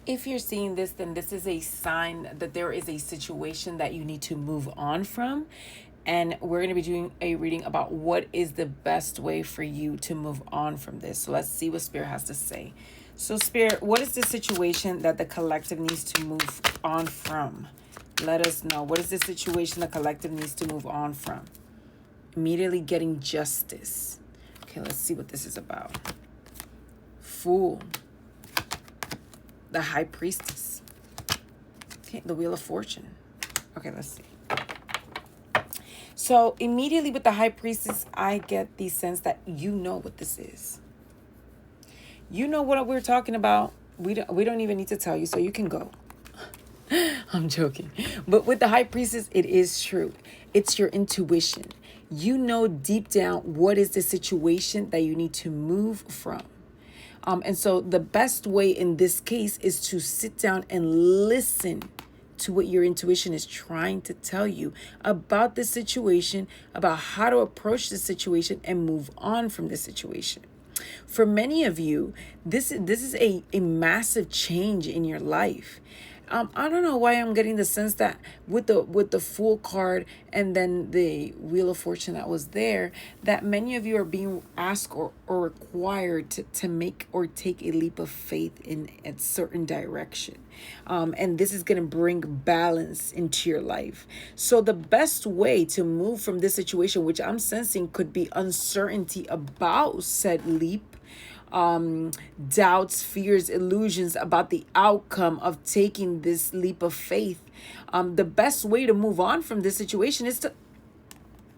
If you're seeing this, then this is a sign that there is a situation that you need to move on from. And we're going to be doing a reading about what is the best way for you to move on from this. So let's see what Spirit has to say. So, Spirit, what is the situation that the collective needs to move on from? Let us know. What is the situation the collective needs to move on from? Immediately getting justice. Okay, let's see what this is about. Fool. The High Priestess. Okay, the Wheel of Fortune. Okay, let's see. So immediately with the High Priestess, I get the sense that you know what this is. You know what we're talking about. We don't even need to tell you, so you can go. I'm joking. But with the High Priestess, it is true. It's your intuition. You know deep down what is the situation that you need to move from. And so the best way in this case is to sit down and listen to what your intuition is trying to tell you about the situation, about how to approach the situation and move on from the situation. For many of you, this is a massive change in your life. I don't know why I'm getting the sense that with the Fool card and then the Wheel of Fortune that was there, that many of you are being asked or required to make or take a leap of faith in a certain direction. And this is going to bring balance into your life. So the best way to move from this situation, which I'm sensing could be uncertainty about said leap, doubts, fears, illusions about the outcome of taking this leap of faith. The best way to move on from this situation is to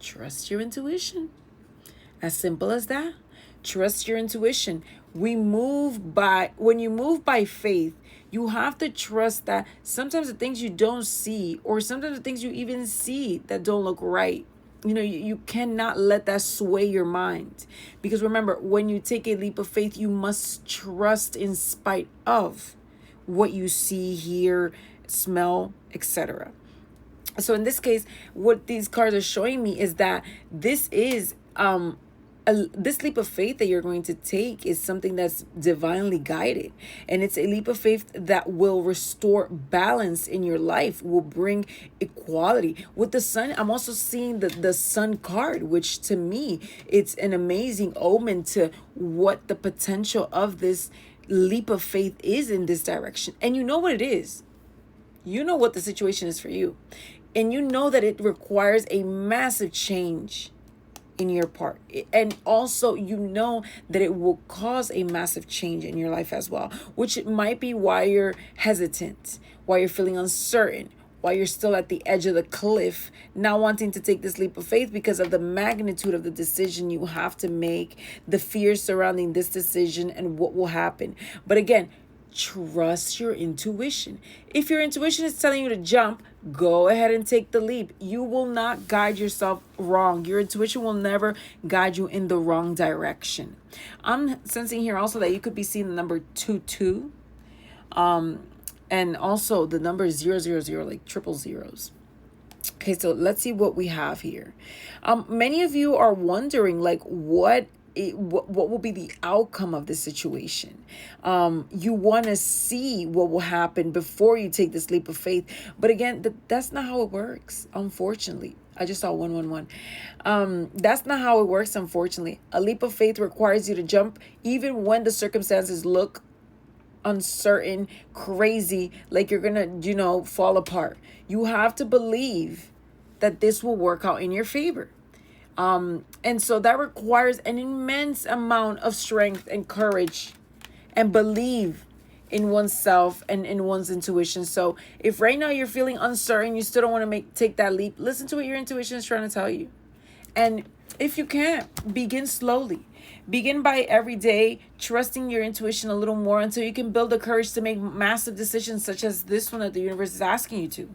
trust your intuition. As simple as that. Trust your intuition. When you move by faith, you have to trust that sometimes the things you don't see, or sometimes the things you even see that don't look right, you cannot let that sway your mind. Because remember, when you take a leap of faith, you must trust in spite of what you see, hear, smell, etc. So in this case, what these cards are showing me is that this is this leap of faith that you're going to take is something that's divinely guided, and it's a leap of faith that will restore balance in your life, will bring equality. With the sun, I'm also seeing the sun card, which to me, it's an amazing omen to what the potential of this leap of faith is in this direction. And you know what it is. You know what the situation is for you, and you know that it requires a massive change in your part, and also you know that it will cause a massive change in your life as well, which might be why you're hesitant, why you're feeling uncertain, why you're still at the edge of the cliff, not wanting to take this leap of faith because of the magnitude of the decision you have to make, the fears surrounding this decision and what will happen. But again, trust your intuition. If your intuition is telling you to jump, go ahead and take the leap. You will not guide yourself wrong. Your intuition will never guide you in the wrong direction. I'm sensing here also that you could be seeing the number 22, and also the number 000, like triple zeros. Okay, so let's see what we have here. Many of you are wondering, like, what will be the outcome of this situation. You want to see what will happen before you take this leap of faith. But again, that's not how it works, unfortunately. I just saw 111. That's not how it works, unfortunately. A leap of faith requires you to jump even when the circumstances look uncertain, crazy, like you're gonna, fall apart. You have to believe that this will work out in your favor. And so that requires an immense amount of strength and courage and believe in oneself and in one's intuition. So if right now you're feeling uncertain, you still don't want to take that leap, listen to what your intuition is trying to tell you. And if you can't, begin slowly. Begin by every day trusting your intuition a little more until you can build the courage to make massive decisions such as this one that the universe is asking you to.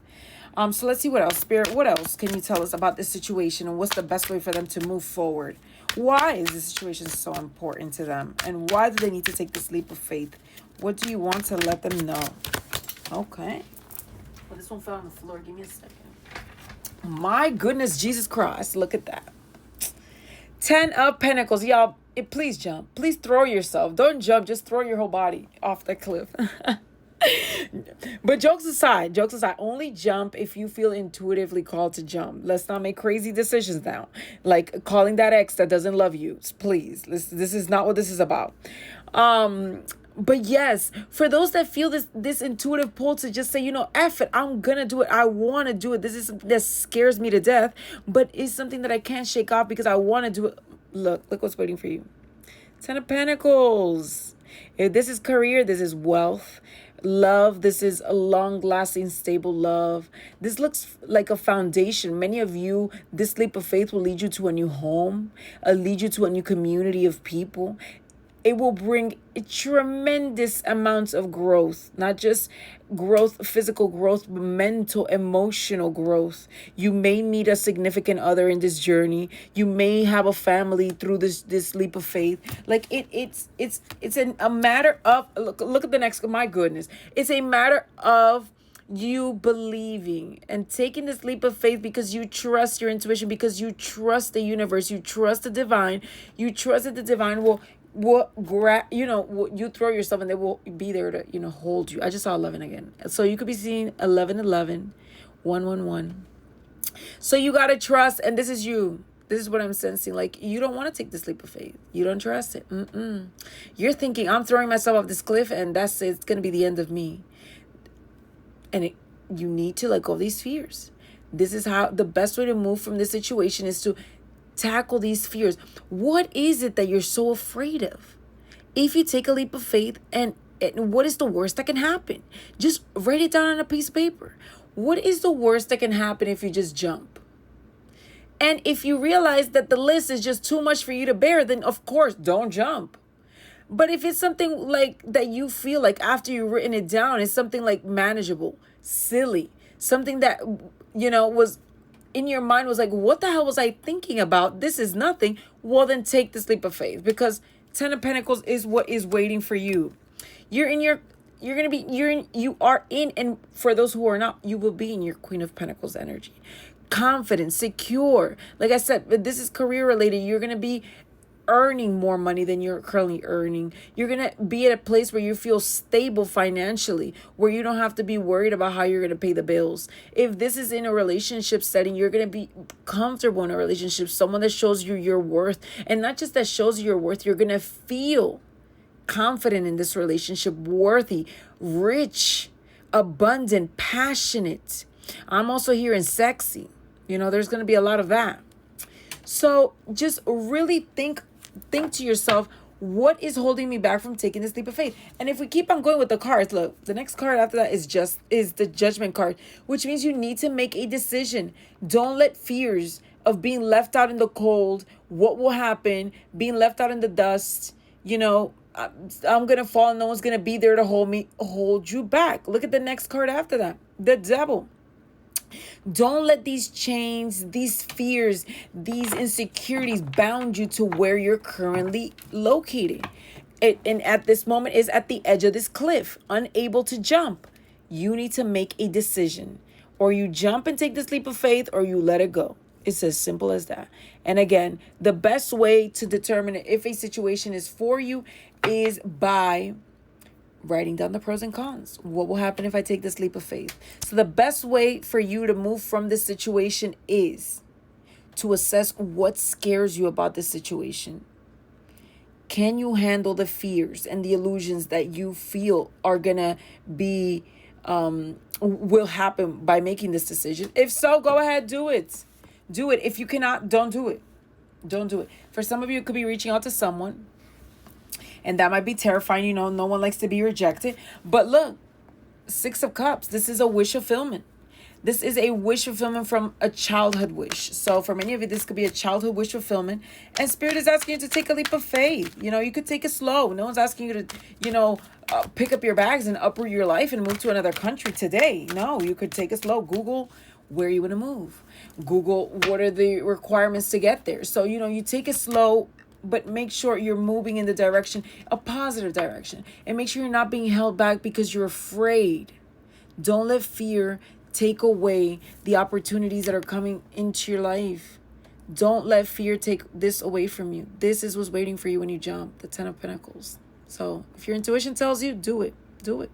So let's see what else. Spirit, what else can you tell us about this situation, and what's the best way for them to move forward? Why is this situation so important to them, and why do they need to take this leap of faith? What do you want to let them know? Okay. Well, this one fell on the floor. Give me a second. My goodness, Jesus Christ. Look at that. 10 of Pentacles. Y'all, please jump. Please throw yourself. Don't jump. Just throw your whole body off the cliff. But jokes aside, only jump if you feel intuitively called to jump. Let's not make crazy decisions now. Like calling that ex that doesn't love you. Please. This is not what this is about. But yes, for those that feel this intuitive pull to just say, F it, I'm gonna do it. I wanna do it. This is something that scares me to death, but it's something that I can't shake off because I wanna do it. Look what's waiting for you. Ten of Pentacles. If this is career, this is wealth. Love, this is a long-lasting, stable love. This looks like a foundation. Many of you, this leap of faith will lead you to a new home, lead you to a new community of people. It will bring tremendous amounts of growth, not just growth, physical growth, but mental, emotional growth. You may meet a significant other in this journey. You may have a family through this leap of faith. Like it's a matter of look at the next. My goodness, it's a matter of you believing and taking this leap of faith because you trust your intuition, because you trust the universe, you trust the divine, you trust that the divine will you throw yourself and they will be there to hold you. I just saw 11 again, so you could be seeing 11, 111. So you got to trust, and this is what I'm sensing. Like, you don't want to take this leap of faith. You don't trust it. You're thinking, I'm throwing myself off this cliff and it's going to be the end of me. And you need to let go of these fears. This is how the best way to move from this situation is to tackle these fears. What is it that you're so afraid of? If you take a leap of faith, and what is the worst that can happen? Just write it down on a piece of paper. What is the worst that can happen if you just jump? And if you realize that the list is just too much for you to bear, then of course, don't jump. But if it's something like that you feel like after you've written it down, it's something like manageable, silly, something that, was in your mind was like, what the hell was I thinking about? This is nothing. Well, then take this leap of faith, because Ten of Pentacles is what is waiting for you. You are in, and for those who are not, you will be in your Queen of Pentacles energy. Confident, secure. Like I said, this is career related. You're going to be earning more money than you're currently earning. You're going to be at a place where you feel stable financially, where you don't have to be worried about how you're going to pay the bills. If this is in a relationship setting, you're going to be comfortable in a relationship, someone that shows you your worth. And not just that shows you your worth, you're going to feel confident in this relationship, worthy, rich, abundant, passionate. I'm also hearing sexy. There's going to be a lot of that. So just really think to yourself, what is holding me back from taking this leap of faith? And if we keep on going with the cards, look, the next card after that is the Judgment card, which means you need to make a decision. Don't let fears of being left out in the cold, what will happen, being left out in the dust, I'm going to fall and no one's going to be there to hold you back. Look at the next card after that, the Devil. Don't let these chains, these fears, these insecurities bound you to where you're currently located. And at this moment is at the edge of this cliff, unable to jump. You need to make a decision. Or you jump and take this leap of faith, or you let it go. It's as simple as that. And again, the best way to determine if a situation is for you is by writing down the pros and cons. What will happen if I take this leap of faith? So the best way for you to move from this situation is to assess what scares you about this situation. Can you handle the fears and the illusions that you feel are gonna be will happen by making this decision? If so, go ahead, do it. Do it. If you cannot, don't do it. Don't do it. For some of you, it could be reaching out to someone, and that might be terrifying. No one likes to be rejected. But look, Six of Cups. This is a wish fulfillment. This is a wish fulfillment from a childhood wish. So for many of you, this could be a childhood wish fulfillment. And Spirit is asking you to take a leap of faith. You could take it slow. No one's asking you to, pick up your bags and uproot your life and move to another country today. No, you could take it slow. Google where you want to move. Google what are the requirements to get there. So, you take it slow, but make sure you're moving in a positive direction. And make sure you're not being held back because you're afraid. Don't let fear take away the opportunities that are coming into your life. Don't let fear take this away from you. This is what's waiting for you when you jump, the Ten of Pentacles. So if your intuition tells you, do it. Do it.